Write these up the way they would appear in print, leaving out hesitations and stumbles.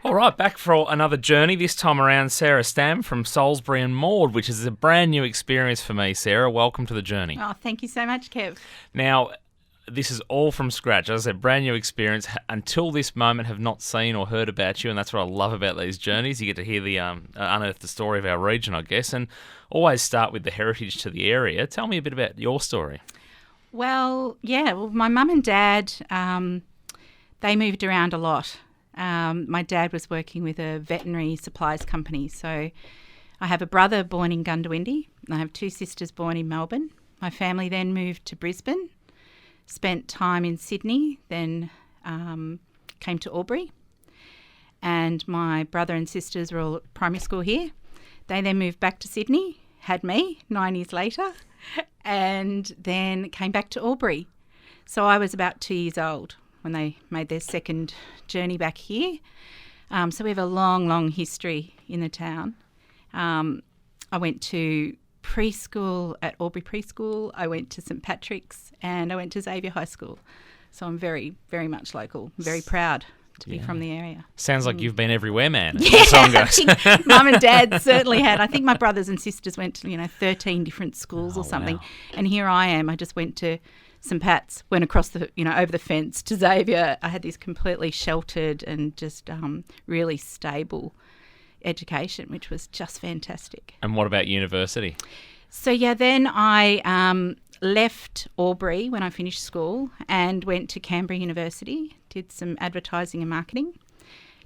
All right, back for another journey. This time around, Sarah Stamm from Salisbury and Maud, which is a brand new experience for me. Sarah, welcome to the journey. Oh, thank you so much, Kev. Now, this is all from scratch. As I said, brand new experience. Until this moment, have not seen or heard about you, and that's what I love about these journeys. You get to hear the unearth the story of our region, I guess, and always start with the heritage to the area. Tell me a bit about your story. Well, my mum and dad, they moved around a lot. My dad was working with a veterinary supplies company. So I have a brother born in Gundawindi. I have two sisters born in Melbourne. My family then moved to Brisbane, spent time in Sydney, then came to Albury. And my brother and sisters were all at primary school here. They then moved back to Sydney, had me 9 years later, and then came back to Albury. So I was about 2 years old when they made their second journey back here. So we have a long, long history in the town. I went to preschool at Albury Preschool. I went to St Patrick's and I went to Xavier High School. So I'm very, very much local. I'm very proud to be from the area. Sounds like you've been everywhere, man. Yeah, the song goes. I think Mum and Dad certainly had. I think my brothers and sisters went to 13 different schools or something. Wow. And here I am. I just went to St Pat's, went across the over the fence to Xavier. I had this completely sheltered and just really stable education, which was just fantastic. And what about university? So then I left Albury when I finished school and went to Canberra University, did some advertising and marketing.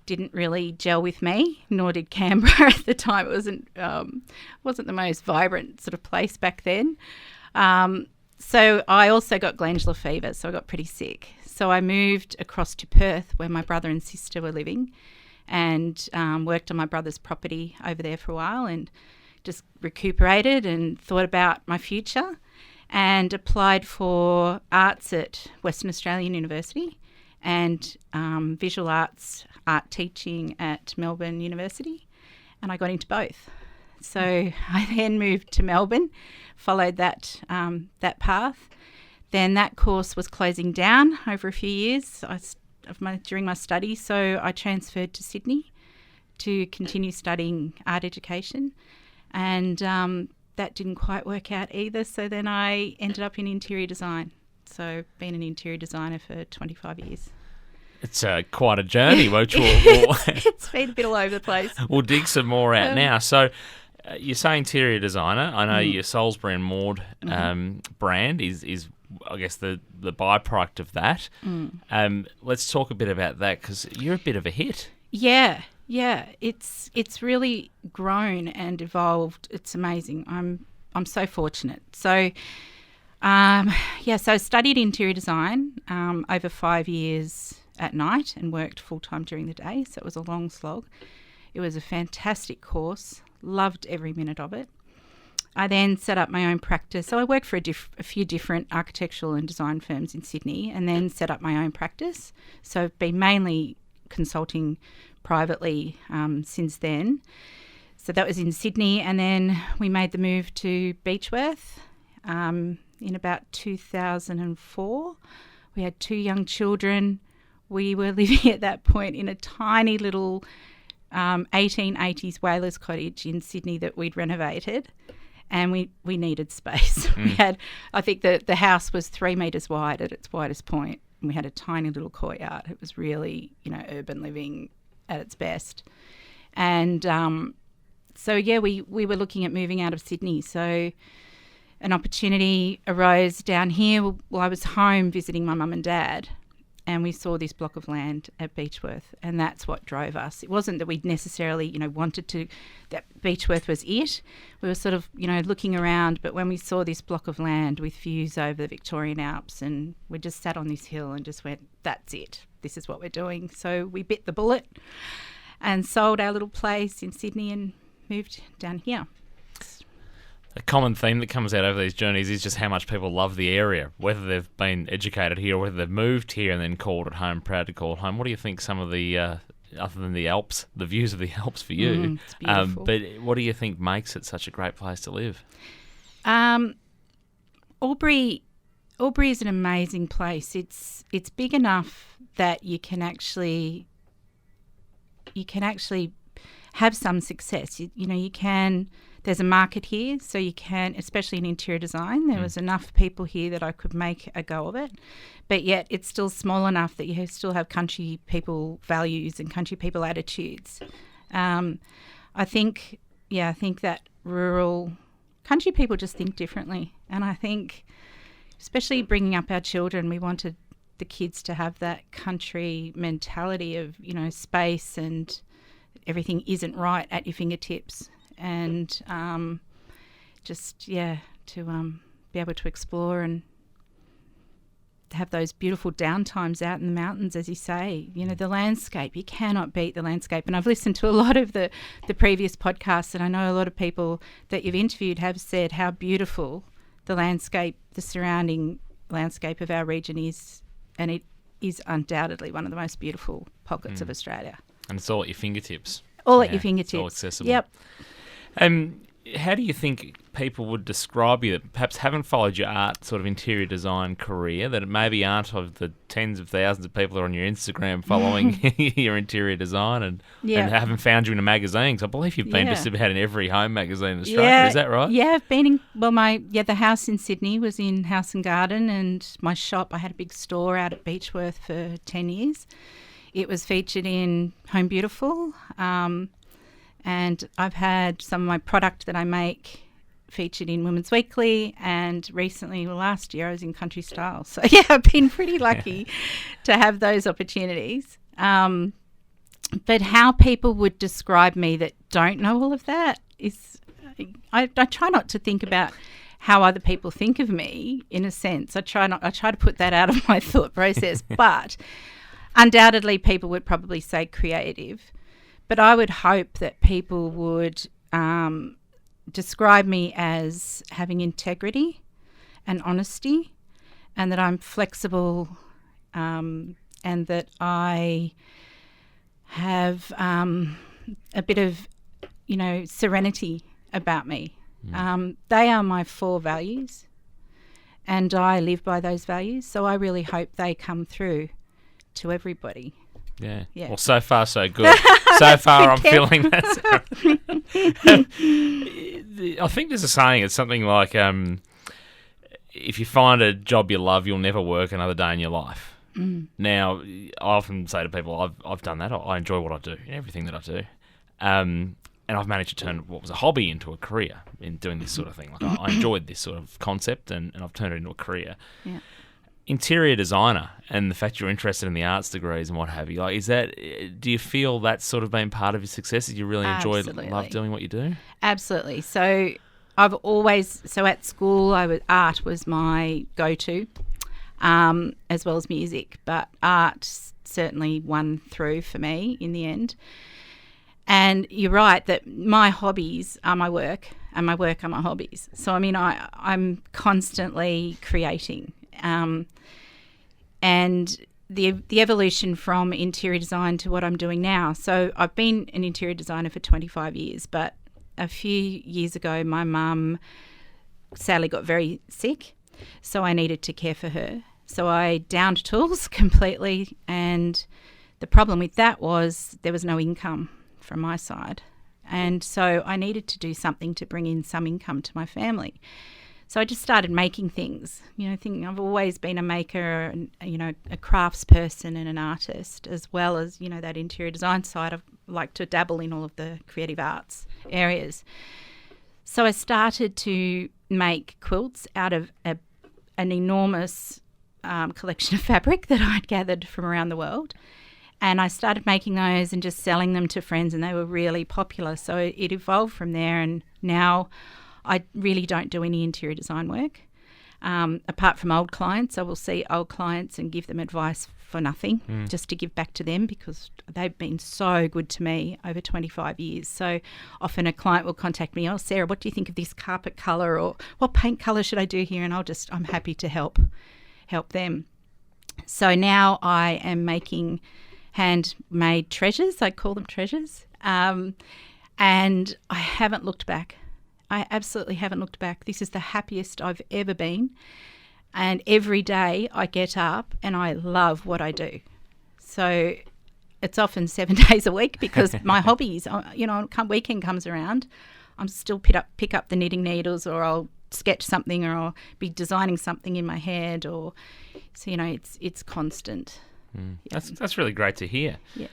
Didn't really gel with me, nor did Canberra at the time. It wasn't the most vibrant sort of place back then. So I also got glandular fever, so I got pretty sick. So I moved across to Perth where my brother and sister were living and worked on my brother's property over there for a while and just recuperated and thought about my future and applied for arts at Western Australian University and visual arts, art teaching at Melbourne University, and I got into both. So I then moved to Melbourne, followed that path. Then that course was closing down over a few years during my studies, so I transferred to Sydney to continue studying art education, and that didn't quite work out either. So then I ended up in interior design. So been an interior designer for 25 years. It's quite a journey, which It's been a bit all over the place. We'll dig some more out now. So you say interior designer. I know your Salisbury and Maud brand is I guess the byproduct of that. Let's talk a bit about that because you're a bit of a hit. Yeah. It's really grown and evolved. It's amazing. I'm so fortunate. So so I studied interior design over 5 years at night and worked full-time during the day, so it was a long slog. It was a fantastic course, loved every minute of it. I then set up my own practice. So I worked for a few different architectural and design firms in Sydney and then set up my own practice. So I've been mainly consulting privately since then. So that was in Sydney, and then we made the move to Beechworth in about 2004. We had 2 young children. We were living at that point in a tiny little 1880s whalers cottage in Sydney that we'd renovated, and we needed space. We had, I think the house was 3 metres wide at its widest point, and we had a tiny little courtyard. It was really, urban living at its best. And we were looking at moving out of Sydney. So an opportunity arose down here. Well, I was home visiting my mum and dad, and we saw this block of land at Beechworth, and that's what drove us. It wasn't that we necessarily, wanted to, that Beechworth was it. We were sort of, looking around, but when we saw this block of land with views over the Victorian Alps, and we just sat on this hill and just went, that's it. This is what we're doing. So we bit the bullet and sold our little place in Sydney and moved down here. A common theme that comes out over these journeys is just how much people love the area, whether they've been educated here or whether they've moved here and then called it home, proud to call it home. What do you think some of the, other than the Alps, the views of the Alps for you, it's beautiful. But what do you think makes it such a great place to live? Albury is an amazing place. It's big enough that you can actually you can actually have some success. You can. There's a market here, so you can, especially in interior design, there was enough people here that I could make a go of it. But yet it's still small enough that you still have country people values and country people attitudes. I think that rural country people just think differently. And I think, especially bringing up our children, we wanted the kids to have that country mentality of, space and everything isn't right at your fingertips. And to be able to explore and have those beautiful downtimes out in the mountains, as you say. The landscape, you cannot beat the landscape. And I've listened to a lot of the previous podcasts, and I know a lot of people that you've interviewed have said how beautiful the landscape, the surrounding landscape of our region is, and it is undoubtedly one of the most beautiful pockets of Australia. And it's all at your fingertips. All at your fingertips. It's all accessible. Yep. How do you think people would describe you that perhaps haven't followed your art sort of interior design career, that maybe aren't of the tens of thousands of people that are on your Instagram following your interior design and haven't found you in a magazine? Because I believe you've been just about in every home magazine in Australia. Is that right? Yeah, I've been in, the house in Sydney was in House and Garden, and my shop, I had a big store out at Beechworth for 10 years. It was featured in Home Beautiful, and I've had some of my product that I make featured in Women's Weekly, and recently, last year, I was in Country Style. So, I've been pretty lucky to have those opportunities. But how people would describe me that don't know all of that is, I try not to think about how other people think of me, in a sense. I try to put that out of my thought process, but undoubtedly people would probably say creative. But I would hope that people would describe me as having integrity and honesty, and that I'm flexible, and that I have a bit of, serenity about me. They are my 4 values, and I live by those values. So I really hope they come through to everybody. Yeah. Well, so far so good. So far I'm feeling that. I think there's a saying, it's something like, if you find a job you love, you'll never work another day in your life. Now, I often say to people, I've done that. I enjoy what I do, everything that I do. And I've managed to turn what was a hobby into a career in doing this sort of thing. Like I enjoyed this sort of concept, and I've turned it into a career. Yeah. Interior designer, and the fact you're interested in the arts degrees and what have you, like, do you feel that's sort of been part of your success? Did you really love doing what you do? Absolutely. So I've always, at school, art was my go-to, as well as music, but art certainly won through for me in the end. And you're right that my hobbies are my work, and my work are my hobbies. So, I'm constantly creating. And the evolution from interior design to what I'm doing now. So I've been an interior designer for 25 years, but a few years ago my mum sadly got very sick, so I needed to care for her. So I downed tools completely, and the problem with that was there was no income from my side. And so I needed to do something to bring in some income to my family. So I just started making things, I've always been a maker, and, a crafts person and an artist, as well as, that interior design side. I've liked to dabble in all of the creative arts areas. So I started to make quilts out of an enormous collection of fabric that I'd gathered from around the world. And I started making those and just selling them to friends, and they were really popular. So it evolved from there, and now I really don't do any interior design work. Apart from old clients, I will see old clients and give them advice for nothing, just to give back to them, because they've been so good to me over 25 years. So often a client will contact me, Sarah, what do you think of this carpet colour, or what paint colour should I do here? And I'm happy to help them. So now I am making handmade treasures. I call them treasures. And I haven't looked back. I absolutely haven't looked back. This is the happiest I've ever been. And every day I get up and I love what I do. So it's often 7 days a week because my hobbies, weekend comes around, I'm still pick up the knitting needles, or I'll sketch something, or I'll be designing something in my head, or so it's constant. That's really great to hear. Yeah.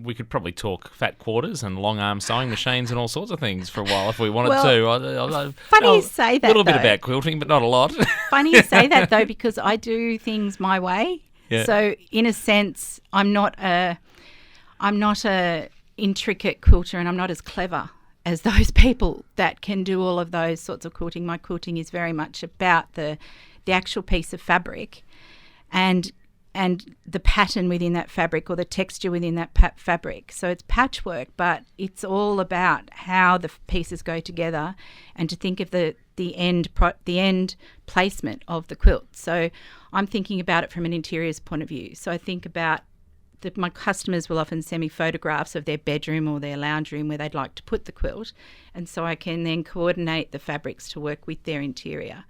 We could probably talk fat quarters and long arm sewing machines and all sorts of things for a while if we wanted to. Funny you say that. A little bit about quilting, but not a lot. Funny you say that though, because I do things my way. Yeah. So in a sense, I'm not a intricate quilter, and I'm not as clever as those people that can do all of those sorts of quilting. My quilting is very much about the actual piece of fabric, and the pattern within that fabric, or the texture within that fabric. So it's patchwork, but it's all about how the pieces go together, and to think of the end placement of the quilt. So I'm thinking about it from an interiors point of view. So I think about my customers will often send me photographs of their bedroom or their lounge room where they'd like to put the quilt, and so I can then coordinate the fabrics to work with their interior.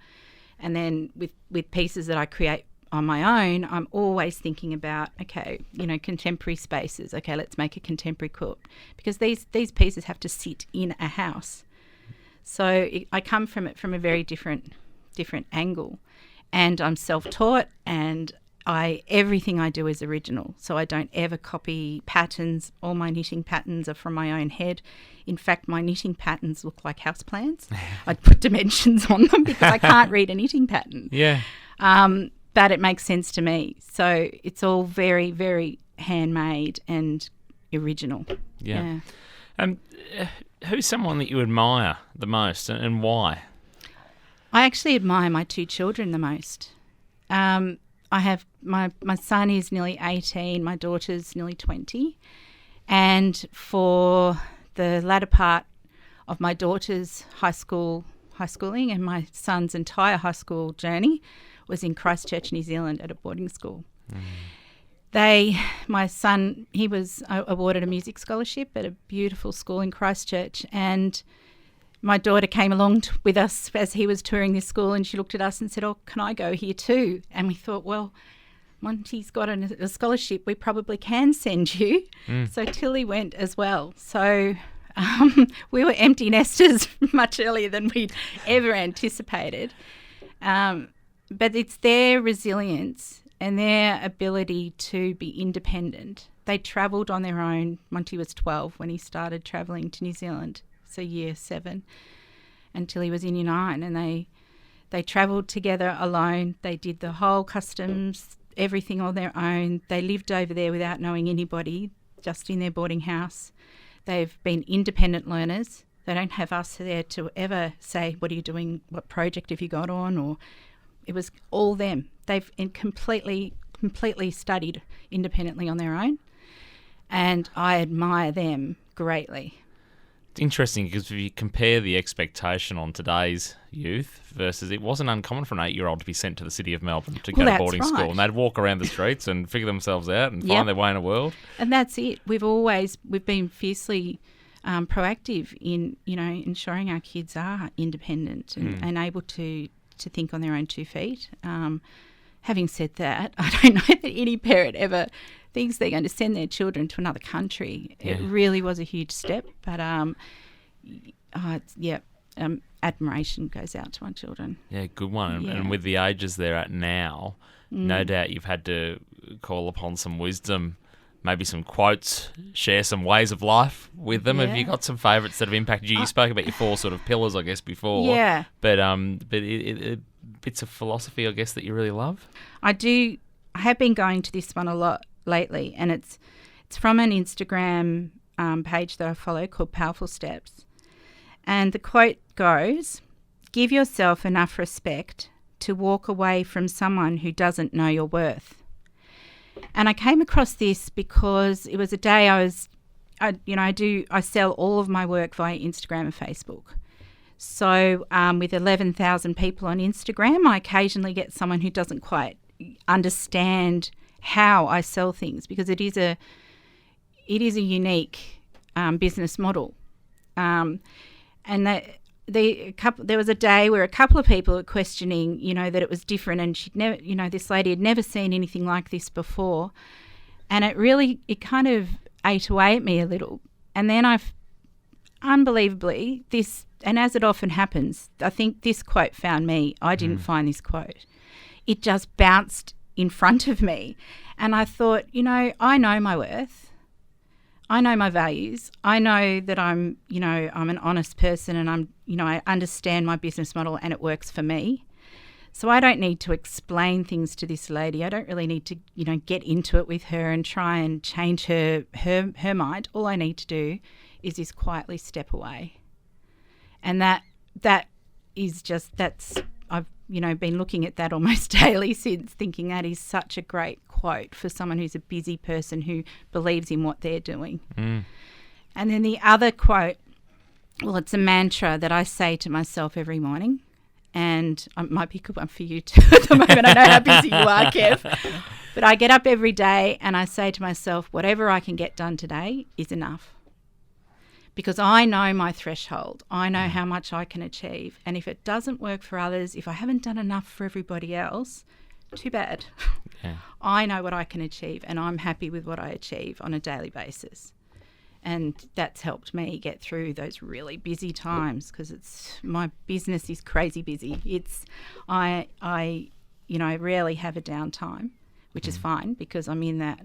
And then with pieces that I create on my own, I'm always thinking about, contemporary spaces. Okay, let's make a contemporary quilt, because these pieces have to sit in a house. So I come from it from a very different angle, and I'm self-taught, and everything I do is original. So I don't ever copy patterns. All my knitting patterns are from my own head. In fact, my knitting patterns look like houseplants. I put dimensions on them because I can't read a knitting pattern. Yeah. But it makes sense to me. So it's all very, very handmade and original. Yeah. Who's someone that you admire the most, and why? I actually admire my two children the most. I have my son is nearly 18, my daughter's nearly 20. And for the latter part of my daughter's high schooling and my son's entire high school journey was in Christchurch, New Zealand, at a boarding school. My son, he was awarded a music scholarship at a beautiful school in Christchurch, and my daughter came along with us as he was touring this school, and she looked at us and said, "Oh, can I go here too?" And we thought, well, Monty's got a scholarship, we probably can send you. So Tilly went as well. So we were empty nesters much earlier than we'd ever anticipated. But it's their resilience and their ability to be independent. They travelled on their own. Monty was 12 when he started travelling to New Zealand, so year 7, until he was in year 9. And they travelled together alone. They did the whole customs, everything on their own. They lived over there without knowing anybody, just in their boarding house. They've been independent learners. They don't have us there to ever say, "What are you doing? What project have you got on?" Or it was all them. They've completely studied independently on their own, and I admire them greatly. It's interesting because if you compare the expectation on today's youth versus, it wasn't uncommon for an 8-year-old to be sent to the city of Melbourne to go to boarding school, and they'd walk around the streets and figure themselves out and find their way in the world. And that's it. We've been fiercely proactive in ensuring our kids are independent and able to think on their own 2 feet. Having said that, I don't know that any parent ever thinks they're going to send their children to another country. Yeah. It really was a huge step, but admiration goes out to my children. Yeah, good one. Yeah. And with the ages they're at now, no doubt you've had to call upon some wisdom, maybe some quotes, share some ways of life with them. Have you got some favourites that have impacted you? You spoke about your 4 sort of pillars, I guess, before. Yeah. But bits of philosophy, I guess, that you really love? I do. I have been going to this one a lot lately, and it's from an Instagram page that I follow called Powerful Steps. And the quote goes, "Give yourself enough respect to walk away from someone who doesn't know your worth." And I came across this because it was a day I sell all of my work via Instagram and Facebook. So with 11,000 people on Instagram, I occasionally get someone who doesn't quite understand how I sell things, because it is a unique business model. And there was a day where a couple of people were questioning, that it was different, and she'd never, this lady had never seen anything like this before. And it kind of ate away at me a little. And then unbelievably, and as it often happens, I think this quote found me. I didn't find this quote. It just bounced in front of me. And I thought, I know my worth. I know my values. I know that I'm an honest person, and I understand my business model and it works for me. So I don't need to explain things to this lady. I don't really need to, get into it with her and try and change her mind. All I need to do is just quietly step away. And that is just, I've, been looking at that almost daily since, thinking that is such a great quote for someone who's a busy person who believes in what they're doing. And then the other quote, well, it's a mantra that I say to myself every morning. And it might be a good one for you too at the moment. I know how busy you are, Kev. But I get up every day and I say to myself, whatever I can get done today is enough. Because I know my threshold. I know how much I can achieve. And if it doesn't work for others, if I haven't done enough for everybody else, too bad. Yeah. I know what I can achieve, and I'm happy with what I achieve on a daily basis. And that's helped me get through those really busy times, because my business is crazy busy. I rarely have a downtime, which is fine, because I'm in that.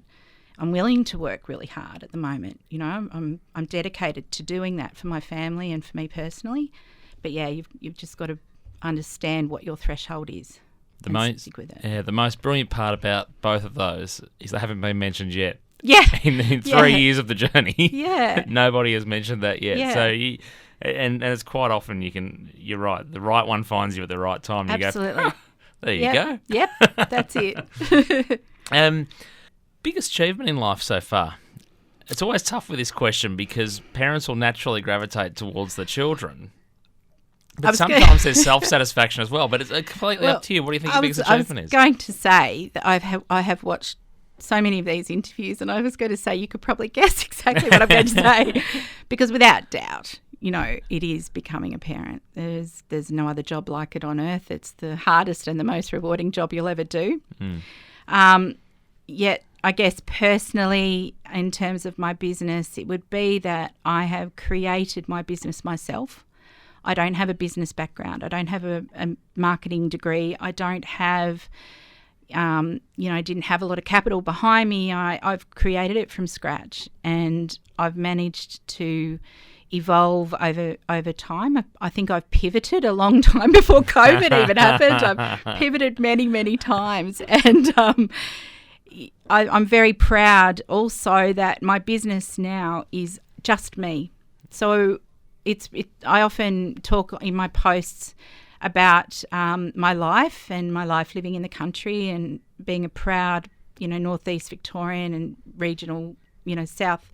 I'm willing to work really hard at the moment. I'm dedicated to doing that for my family and for me personally. But yeah, you've just got to understand what your threshold is. Stick with it. Yeah, the most brilliant part about both of those is they haven't been mentioned yet. Yeah. In 3 years of the journey. Yeah. Nobody has mentioned that yet. Yeah. So and it's quite often you're right. The right one finds you at the right time. And Absolutely. You go, there you go. Yep. That's it. Biggest achievement in life so far? It's always tough with this question because parents will naturally gravitate towards the children. But sometimes there's self-satisfaction as well. But it's completely up to you. What do you think the biggest achievement is? I was going to say that I have watched so many of these interviews, and I was going to say you could probably guess exactly what I'm going to say, because without doubt, it is becoming a parent. There's no other job like it on earth. It's the hardest and the most rewarding job you'll ever do. Yet, I guess personally, in terms of my business, it would be that I have created my business myself. I don't have a business background. I don't have a marketing degree. I don't have, I didn't have a lot of capital behind me. I've created it from scratch, and I've managed to evolve over time. I think I've pivoted a long time before COVID even happened. I've pivoted many, many times, and I'm very proud also that my business now is just me. So I often talk in my posts about my life and my life living in the country and being a proud, Northeast Victorian and regional, south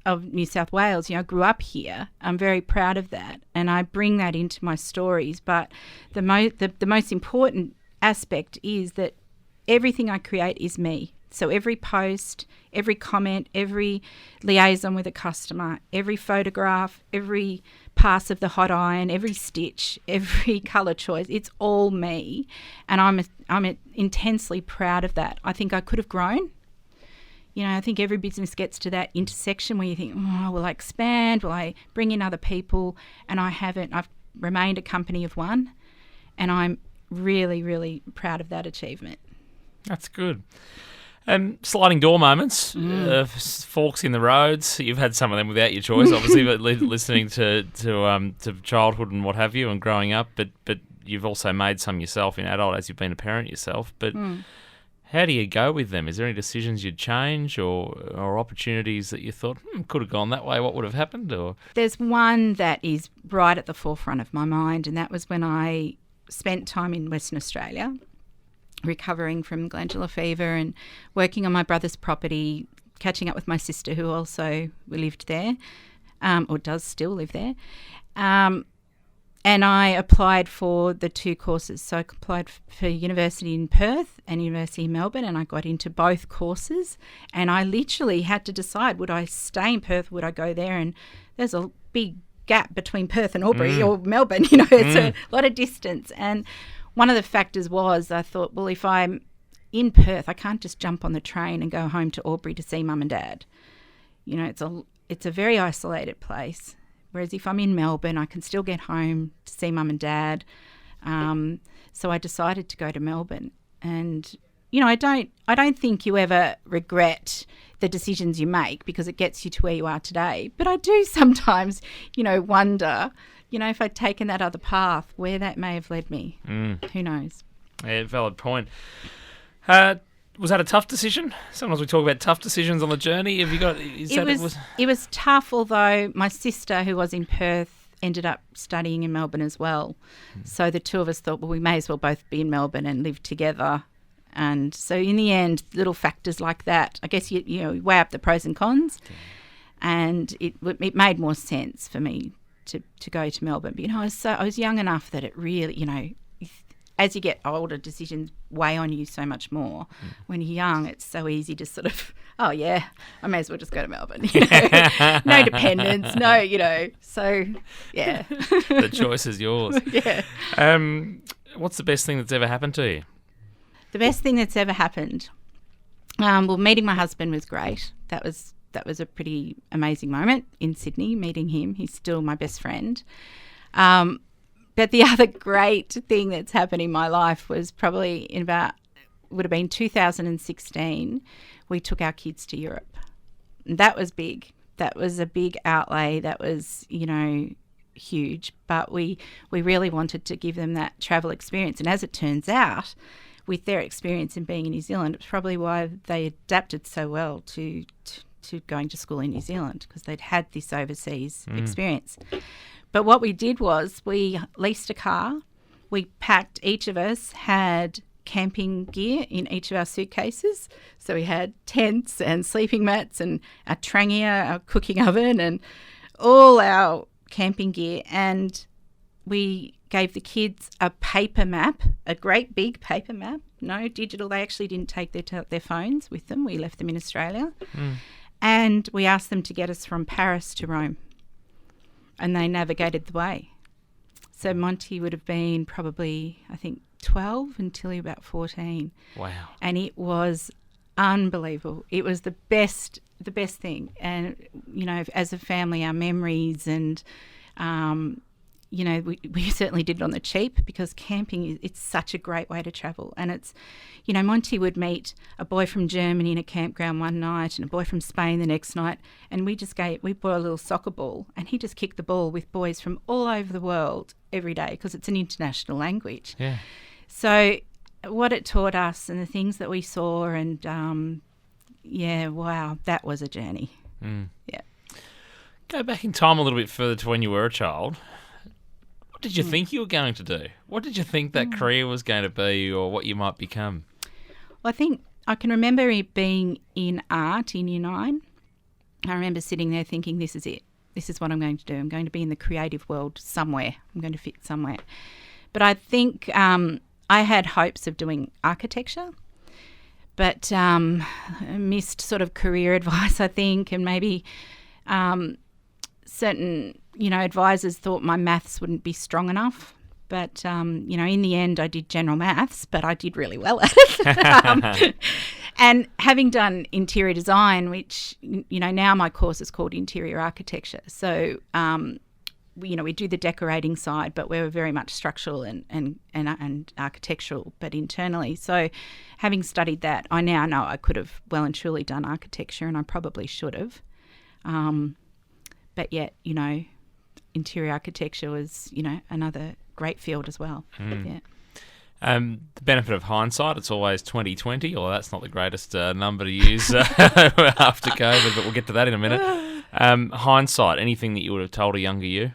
of New South Wales. I grew up here. I'm very proud of that, and I bring that into my stories. But the most important aspect is that everything I create is me. So every post, every comment, every liaison with a customer, every photograph, every pass of the hot iron, every stitch, every colour choice, it's all me. And I'm intensely proud of that. I think I could have grown. I think every business gets to that intersection where you think, will I expand? Will I bring in other people? And I haven't. I've remained a company of one, and I'm really, really proud of that achievement. That's good. Sliding door moments, forks in the roads. You've had some of them without your choice, obviously, but listening to childhood and what have you, and growing up. But you've also made some yourself in adult as you've been a parent yourself. But how do you go with them? Is there any decisions you'd change or opportunities that you thought could have gone that way? What would have happened? Or there's one that is right at the forefront of my mind, and that was when I spent time in Western Australia, recovering from glandular fever and working on my brother's property, catching up with my sister who also lived there, or does still live there. And I applied for the two courses. So I applied for university in Perth and university in Melbourne, and I got into both courses. And I literally had to decide, would I stay in Perth, would I go there? And there's a big gap between Perth and Albury or Melbourne, it's a lot of distance. And one of the factors was I thought, well, if I'm in Perth, I can't just jump on the train and go home to Albury to see mum and dad. You know, it's a very isolated place. Whereas if I'm in Melbourne, I can still get home to see mum and dad. So I decided to go to Melbourne. And, you know, I don't think you ever regret the decisions you make because it gets you to where you are today. But I do sometimes, you know, wonder, you know, if I'd taken that other path, where that may have led me. Who knows? Yeah, valid point. Was that a tough decision? Sometimes we talk about tough decisions on the journey. Have you got? It was tough, although my sister, who was in Perth, ended up studying in Melbourne as well. So the two of us thought, well, we may as well both be in Melbourne and live together. And so in the end, little factors like that, I guess you weigh up the pros and cons, and it made more sense for me to go to Melbourne. But you know, I was young enough that it really, you know, as you get older, decisions weigh on you so much more. When you're young, it's so easy to sort of, oh yeah, I may as well just go to Melbourne. You know? No dependence, no, you know. So yeah, the choice is yours. Yeah. What's the best thing that's ever happened to you? The best thing that's ever happened. Well, meeting my husband was great. That was a pretty amazing moment in Sydney. Meeting him, he's still my best friend. But the other great thing that's happened in my life was probably would have been 2016. We took our kids to Europe. That was big. That was a big outlay. That was, you know, huge. But we really wanted to give them that travel experience. And as it turns out, with their experience in being in New Zealand, it's probably why they adapted so well to going to school in New Zealand, because they'd had this overseas experience. But what we did was we leased a car. We packed, each of us had camping gear in each of our suitcases. So we had tents and sleeping mats and our trangia, our cooking oven, and all our camping gear. And we gave the kids a paper map, a great big paper map, no digital. They actually didn't take their phones with them. We left them in Australia. And we asked them to get us from Paris to Rome. And they navigated the way. So Monty would have been probably, I think, 12 until he was about 14. Wow. And it was unbelievable. It was the best thing. And, you know, as a family, our memories and, you know, we certainly did it on the cheap, because camping, it's such a great way to travel. And it's, you know, Monty would meet a boy from Germany in a campground one night and a boy from Spain the next night, and we bought a little soccer ball, and he just kicked the ball with boys from all over the world every day, because it's an international language. Yeah. So what it taught us and the things that we saw, and yeah, wow, that was a journey. Yeah. Go back in time a little bit further to when you were a child. What did you think you were going to do? What did you think that career was going to be, or what you might become? Well, I think I can remember it being in art in Year 9. I remember sitting there thinking, this is it. This is what I'm going to do. I'm going to be in the creative world somewhere. I'm going to fit somewhere. But I think I had hopes of doing architecture, but missed sort of career advice, I think, and maybe certain, you know, advisors thought my maths wouldn't be strong enough. But, you know, in the end I did general maths, but I did really well at it. And having done interior design, which, you know, now my course is called interior architecture. So, you know, we do the decorating side, but we're very much structural and architectural, but internally. So having studied that, I now know I could have well and truly done architecture, and I probably should have. But yet, you know, interior architecture was, you know, another great field as well. Yeah. The benefit of hindsight, it's always 2020, or that's not the greatest number to use after COVID, but we'll get to that in a minute. Hindsight, anything that you would have told a younger you?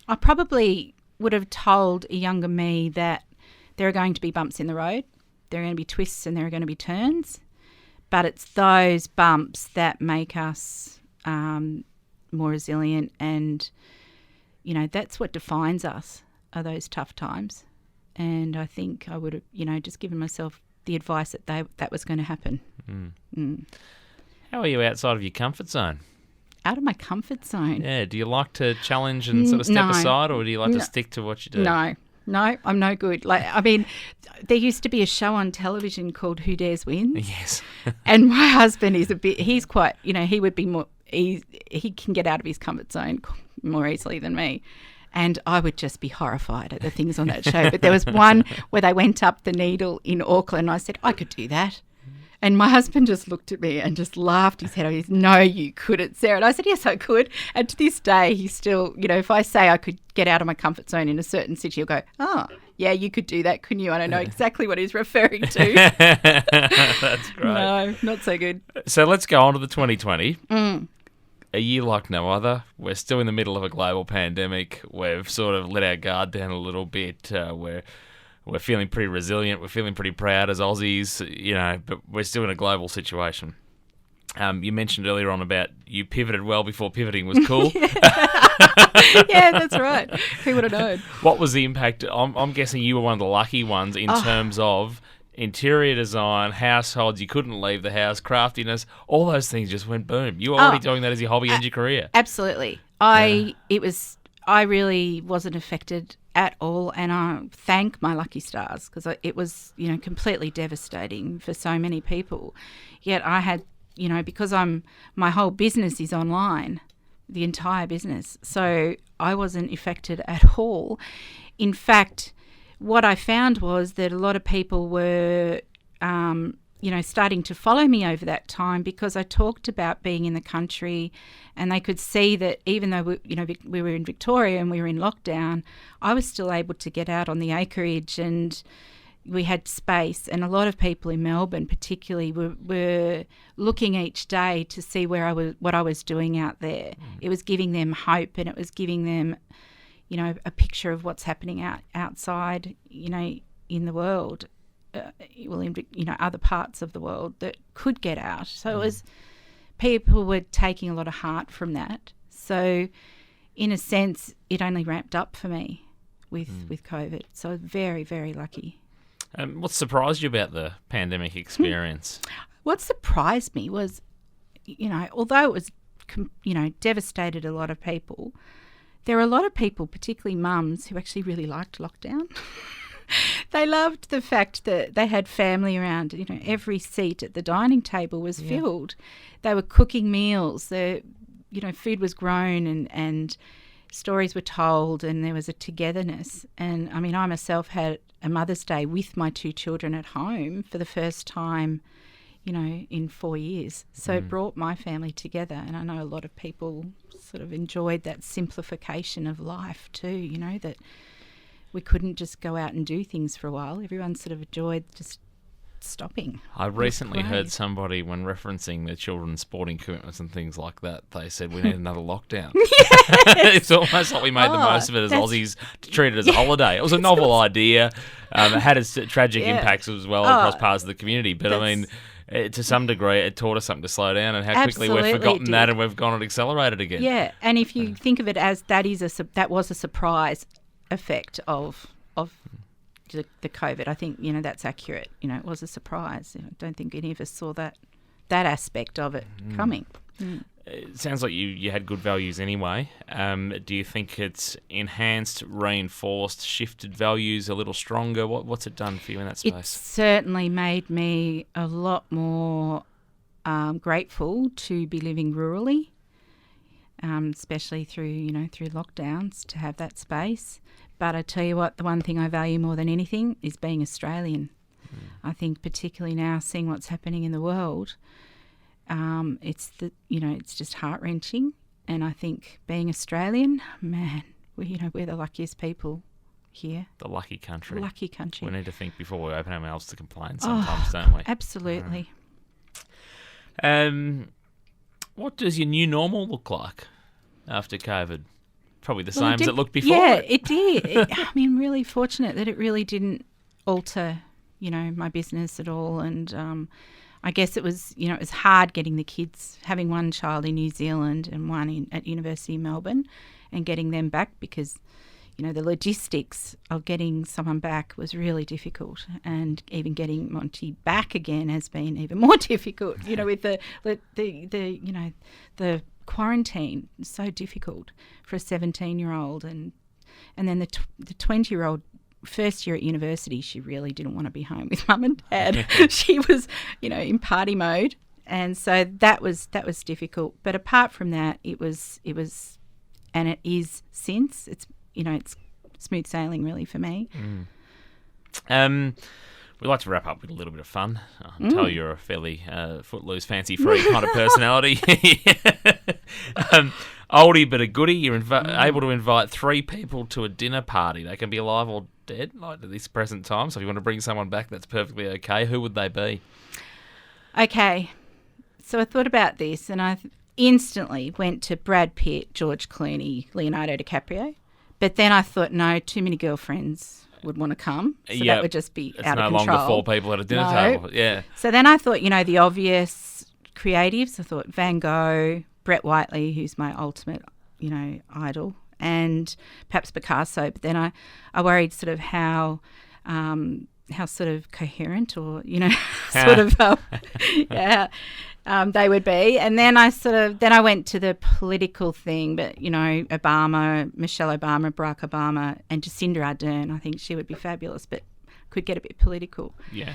I probably would have told a younger me that there are going to be bumps in the road, there are going to be twists and there are going to be turns, but it's those bumps that make us more resilient, and, you know, that's what defines us, are those tough times. And I think I would have, you know, just given myself the advice that was going to happen. How are you outside of your comfort zone? Out of my comfort zone? Yeah. Do you like to challenge and sort of step aside, or do you like to stick to what you do? No, I'm no good. Like, I mean, there used to be a show on television called Who Dares Wins. Yes. And my husband is he's quite, he would be more, he can get out of his comfort zone more easily than me. And I would just be horrified at the things on that show. But there was one where they went up the needle in Auckland. I said, I could do that. And my husband just looked at me and just laughed his head off. He said, no, you couldn't, Sarah. And I said, yes, I could. And to this day, he still, if I say I could get out of my comfort zone in a certain city, he'll go, oh, yeah, you could do that, couldn't you? And I know exactly what he's referring to. That's great. No, not so good. So let's go on to the 2020. A year like no other. We're still in the middle of a global pandemic. We've sort of let our guard down a little bit. We're feeling pretty resilient. We're feeling pretty proud as Aussies, but we're still in a global situation. You mentioned earlier on about you pivoted well before pivoting was cool. Yeah, that's right. Who would have known? What was the impact? I'm guessing you were one of the lucky ones in terms of interior design, households. You couldn't leave the house, craftiness, all those things just went boom. You were already doing that as your hobby and your career. Absolutely. I really wasn't affected at all, and I thank my lucky stars because it was, completely devastating for so many people. Yet I had, because my whole business is online, the entire business, so I wasn't affected at all. In fact, what I found was that a lot of people were, starting to follow me over that time because I talked about being in the country, and they could see that even though we were in Victoria and we were in lockdown, I was still able to get out on the acreage and we had space. And a lot of people in Melbourne particularly were looking each day to see what I was doing out there. It was giving them hope, and it was giving them a picture of what's happening outside, in the world, in other parts of the world that could get out. So it was, people were taking a lot of heart from that. So in a sense, it only ramped up for me with COVID. So very, very lucky. What surprised you about the pandemic experience? What surprised me was, although it was, devastated a lot of people, there were a lot of people, particularly mums, who actually really liked lockdown. They loved the fact that they had family around. Every seat at the dining table was filled. They were cooking meals. Food was grown and stories were told, and there was a togetherness. And I mean, I myself had a Mother's Day with my two children at home for the first time, in 4 years. So it brought my family together, and I know a lot of people sort of enjoyed that simplification of life too, that we couldn't just go out and do things for a while. Everyone sort of enjoyed just stopping. I recently heard somebody, when referencing their children's sporting commitments and things like that, they said we need another lockdown. It's almost like we made the most of it as Aussies to treat it as a holiday. It was a novel idea. It had its tragic impacts as well across parts of the community. But I mean, to some degree, it taught us something to slow down, and how quickly we've forgotten that, and we've gone and accelerated again. Yeah, and if you think of it as that was a surprise effect of the COVID, I think that's accurate. It was a surprise. I don't think any of us saw that aspect of it coming. It sounds like you had good values anyway. Do you think it's enhanced, reinforced, shifted values a little stronger? What's it done for you in that space? It certainly made me a lot more grateful to be living rurally, especially through lockdowns, to have that space. But I tell you what, the one thing I value more than anything is being Australian. I think particularly now, seeing what's happening in the world, it's just heart-wrenching. And I think being Australian, man, we're the luckiest people here. The lucky country. Lucky country. We need to think before we open our mouths to complain sometimes, don't we? Absolutely. What does your new normal look like after COVID? Probably the same as it looked before. Yeah, it did. I'm really fortunate that it really didn't alter, my business at all. And I guess it was, it was hard getting the kids, having one child in New Zealand and one at University of Melbourne, and getting them back because, the logistics of getting someone back was really difficult, and even getting Monty back again has been even more difficult. With the quarantine, so difficult for a 17-year-old, and then the 20-year-old first year at university, she really didn't want to be home with mum and dad. She was, in party mode. And so that was difficult. But apart from that, it was, and it is since, it's smooth sailing really for me. We like to wrap up with a little bit of fun. I can tell you're a fairly footloose, fancy-free kind of personality. Oldie but a goodie. You're able to invite 3 people to a dinner party. They can be alive or dead, like at this present time. So if you want to bring someone back, that's perfectly okay. Who would they be? Okay. So I thought about this and I instantly went to Brad Pitt, George Clooney, Leonardo DiCaprio. But then I thought, no, too many girlfriends would want to come. So that would just be out of control. It's no longer 4 people at a dinner table. Yeah. So then I thought, the obvious creatives. I thought Van Gogh, Brett Whiteley, who's my ultimate, idol, and perhaps Picasso. But then I worried sort of how sort of coherent or, sort of, they would be. And then I went to the political thing, but, Obama, Michelle Obama, Barack Obama, and Jacinda Ardern. I think she would be fabulous, but could get a bit political. Yeah.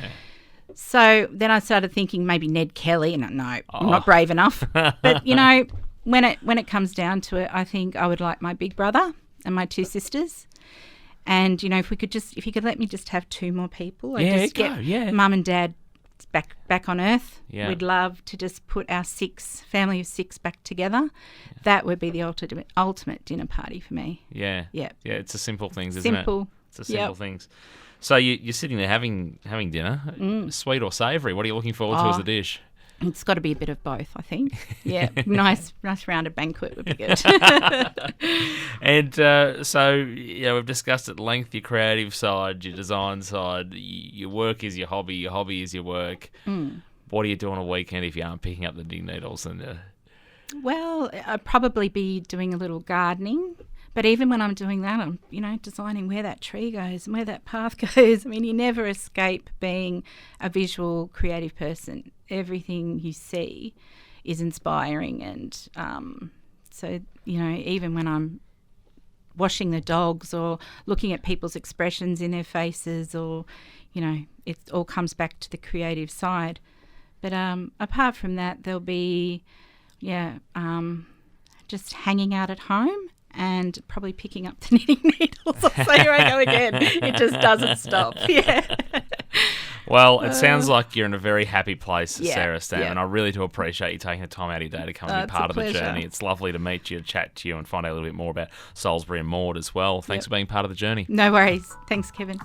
So then I started thinking maybe Ned Kelly, and I'm not brave enough. But, when it comes down to it, I think I would like my big brother and my 2 sisters. And, if you could let me just have 2 more people. Get mum and dad back on earth. Yeah. We'd love to just put our family of 6 back together. Yeah. That would be the ultimate dinner party for me. Yeah. Yeah. Yeah, it's the simple things, isn't it? Simple. It's the simple things. So you're sitting there having dinner, sweet or savoury. What are you looking forward to as a dish? It's got to be a bit of both, I think. Yeah, nice rounded banquet would be good. And so, we've discussed at length your creative side, your design side. Your work is your hobby is your work. What do you do on a weekend if you aren't picking up the knitting needles? Well, I'd probably be doing a little gardening. But even when I'm doing that, I'm, designing where that tree goes and where that path goes. I mean, you never escape being a visual, creative person. Everything you see is inspiring. And so, even when I'm washing the dogs or looking at people's expressions in their faces or, it all comes back to the creative side. But apart from that, there'll be, just hanging out at home. And probably picking up the knitting needles. So here I go again. It just doesn't stop. Yeah. Well, it sounds like you're in a very happy place, Sarah Stamm, and I really do appreciate you taking the time out of your day to come and be part of the journey. It's lovely to meet you, chat to you, and find out a little bit more about Salisbury and Maud as well. Thanks for being part of the journey. No worries. Thanks, Kevin.